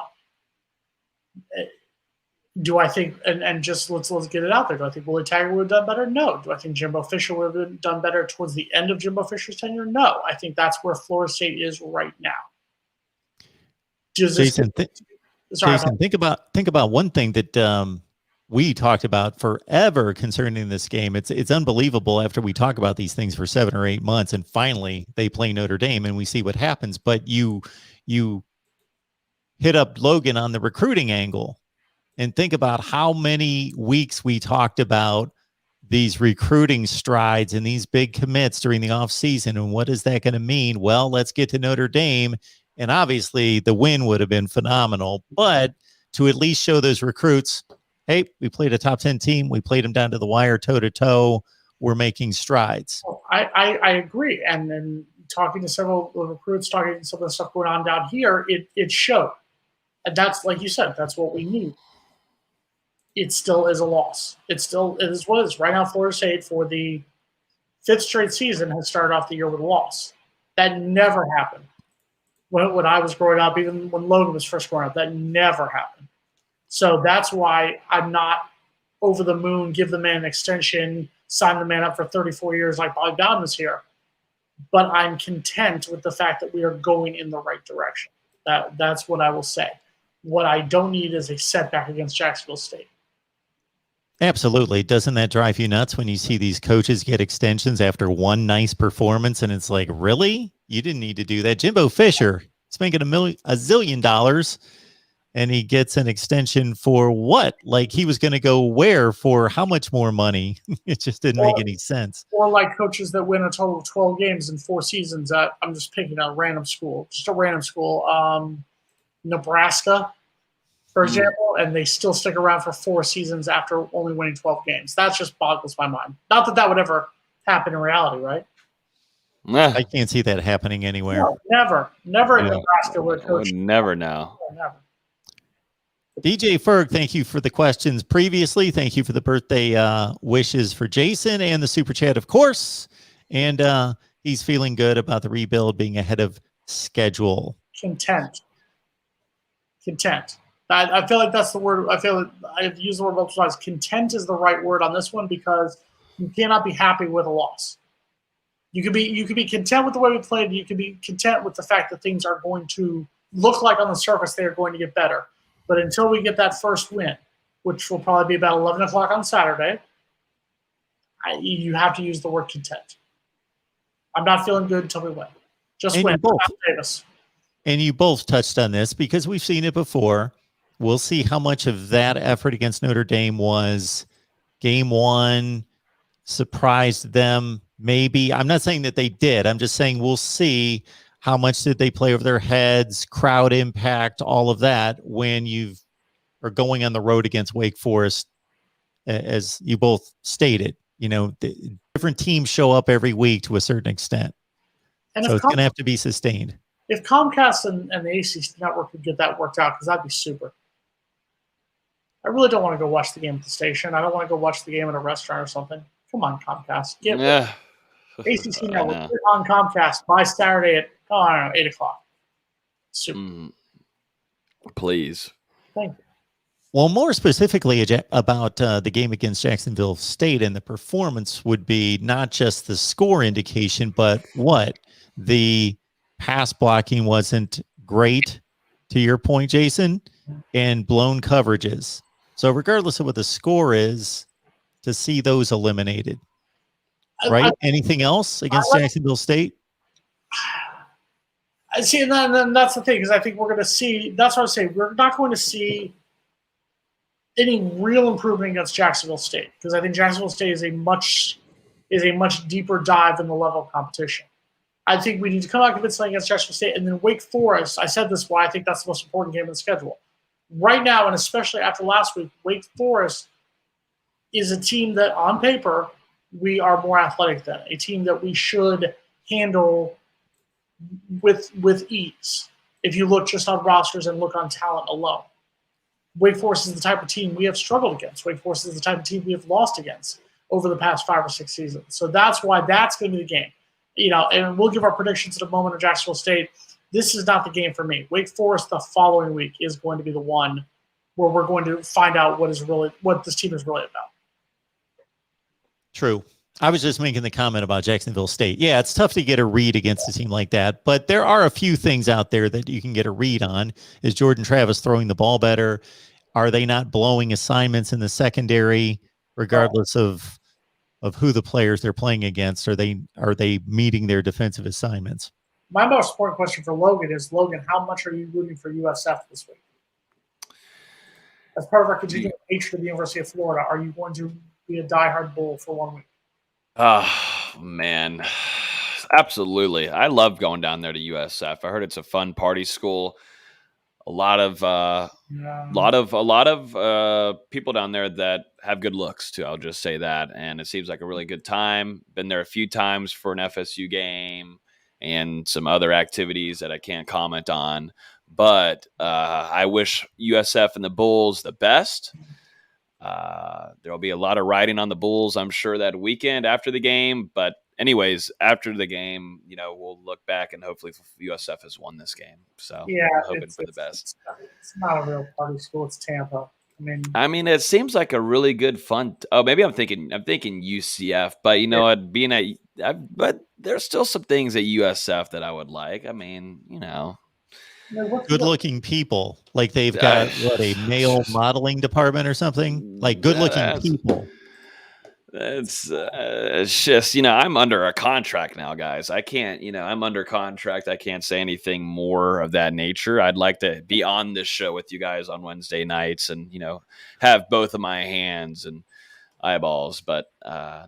Do I think, and just let's get it out there, do I think Willie Taggart would have done better? No. Do I think Jimbo Fisher would have done better towards the end of Jimbo Fisher's tenure? No. I think that's where Florida State is right now. Jason, think about one thing that we talked about forever concerning this game. It's unbelievable after we talk about these things for 7 or 8 months, and finally they play Notre Dame and we see what happens. But you hit up Logan on the recruiting angle, and think about how many weeks we talked about these recruiting strides and these big commits during the offseason. And what is that going to mean? Well, let's get to Notre Dame. And obviously the win would have been phenomenal, but to at least show those recruits, hey, we played a top 10 team. We played them down to the wire, toe to toe. We're making strides. I agree. And then talking to several recruits, talking to some of the stuff going on down here, it showed. And that's, like you said, that's what we need. It still is a loss. It is what it is. Right now, Florida State, for the 5th straight season, has started off the year with a loss. That never happened. When I was growing up, even when Logan was first growing up, that never happened. So that's why I'm not over the moon, give the man an extension, sign the man up for 34 years like Bobby Bowden was here. But I'm content with the fact that we are going in the right direction. That's what I will say. What I don't need is a setback against Jacksonville State. Absolutely. Doesn't that drive you nuts when you see these coaches get extensions after one nice performance? And it's like, really? You didn't need to do that. Jimbo Fisher is making $1 zillion dollars, and he gets an extension for what? Like, he was going to go where for how much more money? It just didn't make any sense. Or like coaches that win a total of 12 games in 4 seasons at, I'm just picking a random school, Nebraska, for example, and they still stick around for 4 seasons after only winning 12 games. That just boggles my mind. Not that would ever happen in reality, right? I can't see that happening anywhere. No, never in Nebraska would coach. Never know. Never. DJ Ferg, thank you for the questions previously. Thank you for the birthday wishes for Jason and the super chat, of course. And he's feeling good about the rebuild being ahead of schedule. Content. I feel like that's the word. I feel like I've used the word multiple times. Content is the right word on this one, because you cannot be happy with a loss. You could be content with the way we played. You could be content with the fact that things are going to look like on the surface they are going to get better. But until we get that first win, which will probably be about 11 o'clock on Saturday, you have to use the word content. I'm not feeling good until we win. Just win. Davis. And you both touched on this because we've seen it before. We'll see how much of that effort against Notre Dame was game one, surprised them. Maybe. I'm not saying that they did. I'm just saying we'll see how much did they play over their heads, crowd impact, all of that when you are going on the road against Wake Forest, as you both stated. Different teams show up every week to a certain extent. And so it's going to have to be sustained. If Comcast and the ACC network could get that worked out, because that'd be super. I really don't want to go watch the game at the station. I don't want to go watch the game at a restaurant or something. Come on, Comcast. ACC network on Comcast by Saturday at, 8 o'clock. Super. Please. Thank you. Well, more specifically about the game against Jacksonville State and the performance would be not just the score indication, but what? The pass blocking wasn't great, to your point, Jason, and blown coverages. So regardless of what the score is, to see those eliminated, right? Anything else against Jacksonville State? I see, and that's the thing, because I think we're going to see, that's what I say, we're not going to see any real improvement against Jacksonville State, because I think Jacksonville State is a much deeper dive in the level of competition. I think we need to come out convincingly against Jacksonville State, and then Wake Forest. I said this why I think that's the most important game in the schedule. Right now, and especially after last week, Wake Forest is a team that, on paper, we are more athletic than, a team that we should handle with ease. If you look just on rosters and look on talent alone. Wake Forest is the type of team we have struggled against. Wake Forest is the type of team we have lost against over the past 5 or 6 seasons. So that's why that's going to be the game. And we'll give our predictions in a moment of Jacksonville State. This is not the game for me. Wake Forest the following week is going to be the one where we're going to find out what this team is really about. True. I was just making the comment about Jacksonville State. Yeah, it's tough to get a read against a team like that, but there are a few things out there that you can get a read on. Is Jordan Travis throwing the ball better? Are they not blowing assignments in the secondary, regardless of who the players they're playing against? Are they meeting their defensive assignments? My most important question for Logan is, Logan, how much are you rooting for USF this week? As part of our continuing hatred of the University of Florida, are you going to be a diehard Bull for 1 week? Oh, man. Absolutely. I love going down there to USF. I heard it's a fun party school. A lot of people down there that have good looks too. I'll just say that. And it seems like a really good time. Been there a few times for an FSU game and some other activities that I can't comment on. But I wish USF and the Bulls the best. There'll be a lot of riding on the Bulls, I'm sure, that weekend after the game. But anyways, after the game, we'll look back and hopefully USF has won this game. So yeah, I'm hoping for the best. It's not a real party school. It's Tampa. I mean, it seems like a really good fun. Maybe I'm thinking UCF, but you know what? But there's still some things at USF that I would like. I mean, good-looking people, like they've got a male modeling department or something, like good-looking people. It's just I'm under a contract now, guys. I can't I'm under contract. I can't say anything more of that nature. I'd like to be on this show with you guys on Wednesday nights and have both of my hands and eyeballs, but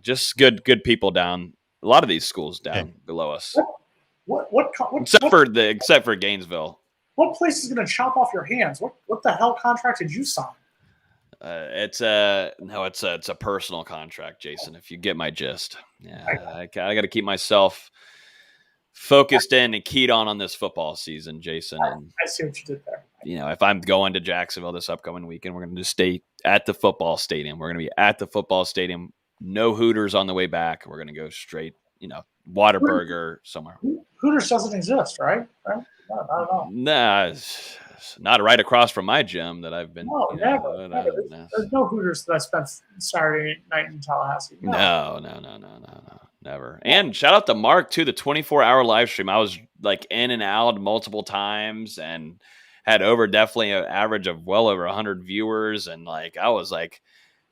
just good people down a lot of these schools down below us. Except for Gainesville. What place is going to chop off your hands? What the hell contract did you sign? It's a personal contract, Jason. If you get my gist, yeah, I got to keep myself focused in and keyed on this football season, Jason. And I see what you did there. If I'm going to Jacksonville this upcoming weekend, we're going to just stay at the football stadium. We're going to be at the football stadium. No Hooters on the way back. We're going to go straight, Whataburger somewhere. Hooters doesn't exist, right? I don't know. Nah, it's not right across from my gym that I've been. No, never. There's no Hooters that I spent Saturday night in Tallahassee. No. Never. And shout out to Mark too, the 24-hour live stream. I was like in and out multiple times and had definitely an average of well over 100 viewers. And like, I was like,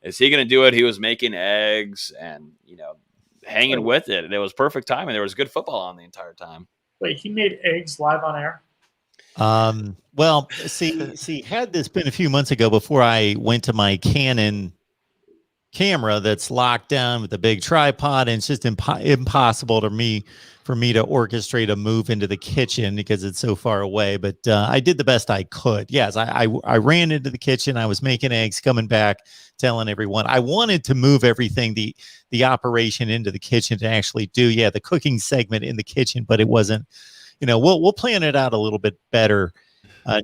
is he going to do it? He was making eggs and, hanging with it. And it was perfect time. And there was good football on the entire time. Wait, he made eggs live on air? Well, see, had this been a few months ago before I went to my Canon camera that's locked down with a big tripod, and it's just impossible for me to orchestrate a move into the kitchen because it's so far away. But I did the best I could. Yes, I ran into the kitchen. I was making eggs, coming back, telling everyone. I wanted to move everything, the operation into the kitchen to actually do the cooking segment in the kitchen, but it wasn't. We'll plan it out a little bit better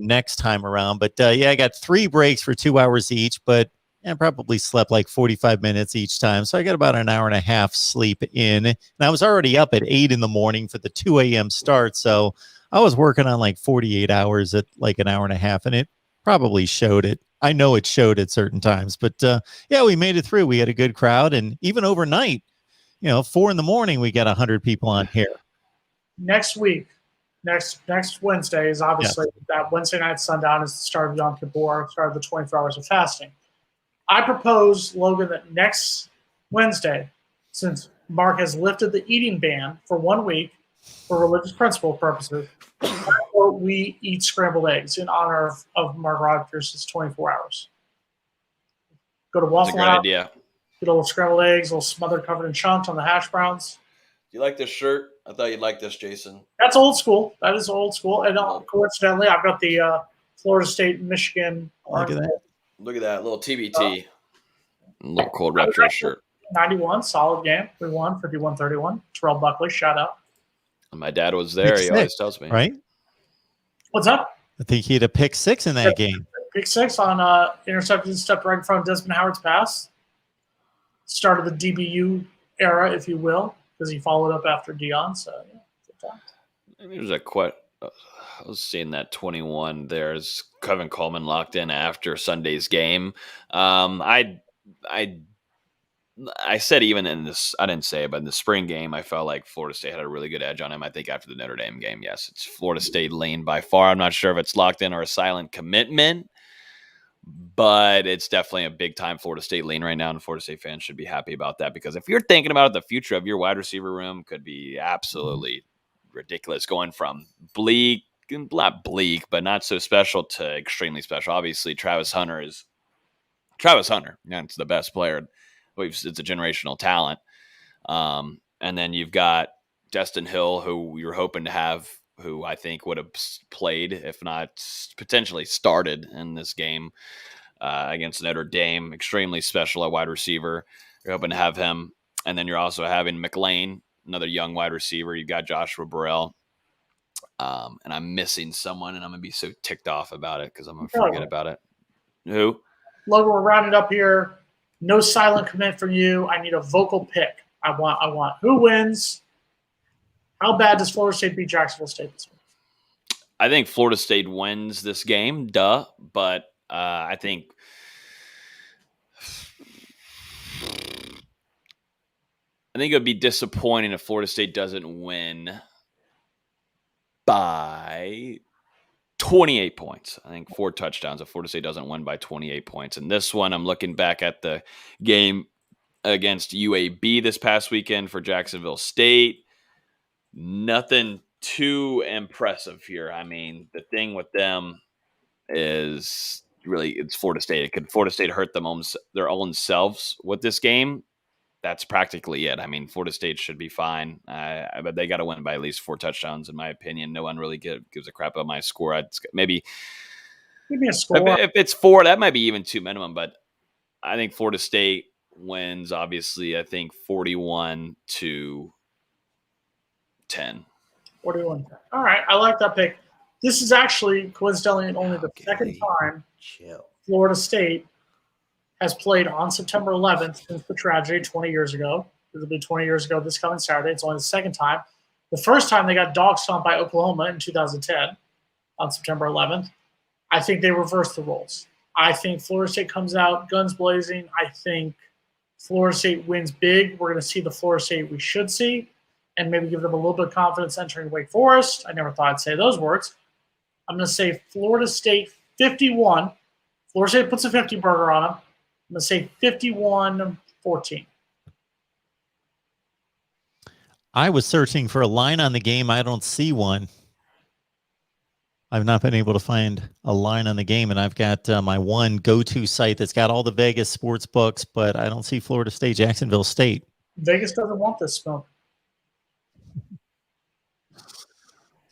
next time around. But I got 3 breaks for 2 hours each, but I probably slept like 45 minutes each time. So I got about an hour and a half sleep in. And I was already up at 8 in the morning for the 2 a.m. start. So I was working on like 48 hours at like an hour and a half. And it probably showed it. I know it showed at certain times. But we made it through. We had a good crowd. And even overnight, 4 in the morning, we got 100 people on here. Next week, next Wednesday is obviously that Wednesday night sundown is the start of Yom Kippur, start of the 24 hours of fasting. I propose, Logan, that next Wednesday, since Mark has lifted the eating ban for 1 week for religious principle purposes, we eat scrambled eggs in honor of Mark Rogers' 24 hours. Go to Waffle House. Idea. Get a little scrambled eggs, a little smothered, covered in chunks on the hash browns. Do you like this shirt? I thought you'd like this, Jason. That's old school. That is old school. And coincidentally, I've got the Florida State, Michigan. Look at that. Look at that little TBT. Little cold retro shirt. 91, solid game. We won 51-31. Terrell Buckley, shout out. My dad was there. He always tells me. Right? What's up? I think he had a pick 6 in that game. Pick 6 on interception, stepped right in front of Desmond Howard's pass. Started the DBU era, if you will, because he followed up after Dion. So, good times. There's a I was seeing that 21. There's Kevin Coleman locked in after Sunday's game. I said even in this, I didn't say it, but in the spring game, I felt like Florida State had a really good edge on him. I think after the Notre Dame game, yes, it's Florida State lane by far. I'm not sure if it's locked in or a silent commitment, but it's definitely a big time Florida State lean right now, and Florida State fans should be happy about that, because if you're thinking about it, the future of your wide receiver room could be absolutely ridiculous, going from not bleak, but not so special to extremely special. Obviously, Travis Hunter. It's the best player. It's a generational talent. And then you've got Destin Hill, who you're hoping to have, who I think would have played, if not potentially started in this game against Notre Dame. Extremely special at wide receiver. You're hoping to have him. And then you're also having McLean, another young wide receiver. You've got Joshua Burrell. And I'm missing someone, and I'm going to be so ticked off about it because I'm going to forget about it. Who? Logan, we're rounding up here. No silent commit from you. I need a vocal pick. I want who wins. How bad does Florida State beat Jacksonville State this week? I think Florida State wins this game, but I think it would be disappointing if Florida State doesn't win by 28 points. I think 4 touchdowns if Florida State doesn't win by 28 points. And this one, I'm looking back at the game against UAB this past weekend for Jacksonville State. Nothing too impressive here. I mean, the thing with them is really it's Florida State. Could Florida State hurt their own selves with this game? That's practically it. I mean, Florida State should be fine, but they got to win by at least 4 touchdowns, in my opinion. No one really gives a crap about my score. Maybe give me a score. If it's 4, that might be even too minimum. But I think Florida State wins. Obviously, I think 41-10. 41. All right, I like that pick. This is actually coincidentally only the second time Florida State has played on September 11th since the tragedy 20 years ago. It'll be 20 years ago this coming Saturday. It's only the second time. The first time they got dog stomped by Oklahoma in 2010 on September 11th. I think they reversed the roles. I think Florida State comes out guns blazing. I think Florida State wins big, we're going to see the Florida State we should see, and maybe give them a little bit of confidence entering Wake Forest. I never thought I'd say those words. I'm going to say Florida State 51. Florida State puts a 50 burger on them. I'm going to say 51-14. I was searching for a line on the game. I don't see one. I've not been able to find a line on the game, and I've got my one go-to site that's got all the Vegas sports books, but I don't see Florida State, Jacksonville State. Vegas doesn't want this smoke.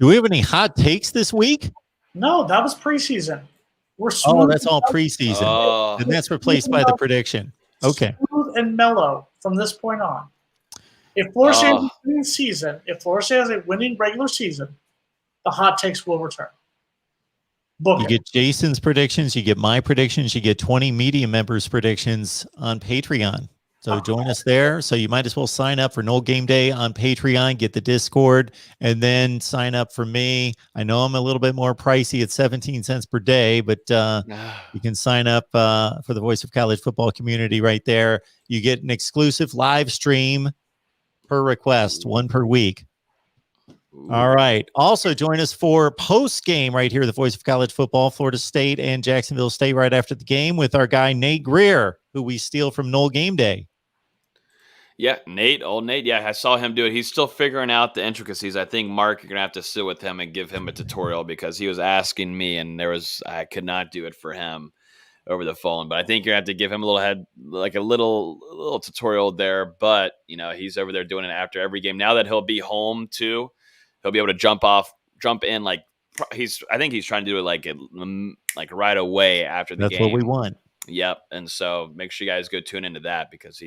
Do we have any hot takes this week? No, that was preseason. We're smooth. Oh, that's all preseason. Oh. And that's replaced by the prediction. Okay. Smooth and mellow from this point on. If Florida State has a winning season, if Florida State has a winning regular season, the hot takes will return. You get Jason's predictions, you get my predictions, you get 20 media members' predictions on Patreon. So join us there. So you might as well sign up for No Game Day on Patreon, get the Discord, and then sign up for me. I know I'm a little bit more pricey at 17 cents per day, but you can sign up for the Voice of College Football community right there. You get an exclusive live stream per request, one per week. All right. Also join us for post game right here, the Voice of College Football, Florida State and Jacksonville State right after the game with our guy Nate Greer, who we steal from No Game Day. Yeah, old Nate. Yeah, I saw him do it. He's still figuring out the intricacies. I think, Mark, you're going to have to sit with him and give him a tutorial because he was asking me and I could not do it for him over the phone. But I think you're going to have to give him a little tutorial there. But, he's over there doing it after every game. Now that he'll be home too, he'll be able to jump in. I think he's trying to do it like right away after the game. That's what we want. Yep. And so make sure you guys go tune into that because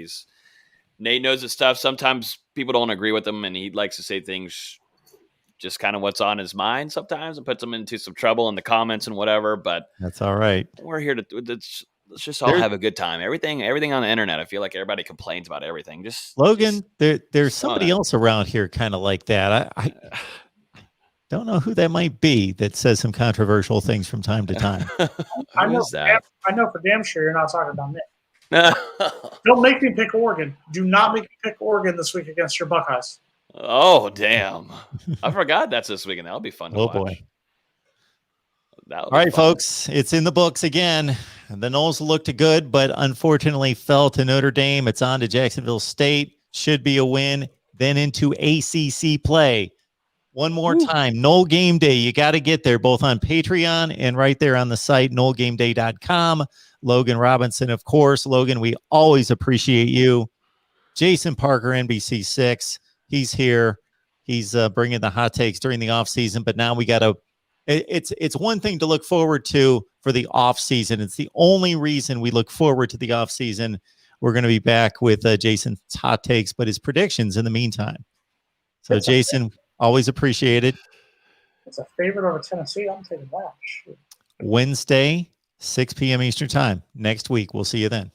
Nate knows his stuff. Sometimes people don't agree with him, and he likes to say things just kind of what's on his mind sometimes and puts them into some trouble in the comments and whatever. But that's all right. We're here let's just all have a good time. Everything on the internet, I feel like everybody complains about everything. Logan, there's somebody else around here kind of like that. I don't know who that might be that says some controversial things from time to time. I know for damn sure you're not talking about me. Don't make me pick Oregon. Do not make me pick Oregon this week against your Buckeyes. Oh, damn. I forgot that's this weekend. That'll be fun to watch. Boy. All right, folks. It's in the books again. The Noles looked good, but unfortunately fell to Notre Dame. It's on to Jacksonville State. Should be a win. Then into ACC play. One more time, No Game Day. You got to get there, both on Patreon and right there on the site, nogameday.com. Logan Robinson, of course. Logan, we always appreciate you. Jason Parker, NBC6. He's here. He's bringing the hot takes during the offseason, but now we got to it's one thing to look forward to for the offseason. It's the only reason we look forward to the offseason. We're going to be back with Jason's hot takes, but his predictions in the meantime. So, Jason, always appreciated. It's a favorite over Tennessee. I'm taking that. Wednesday, 6 p.m. Eastern time. Next week. We'll see you then.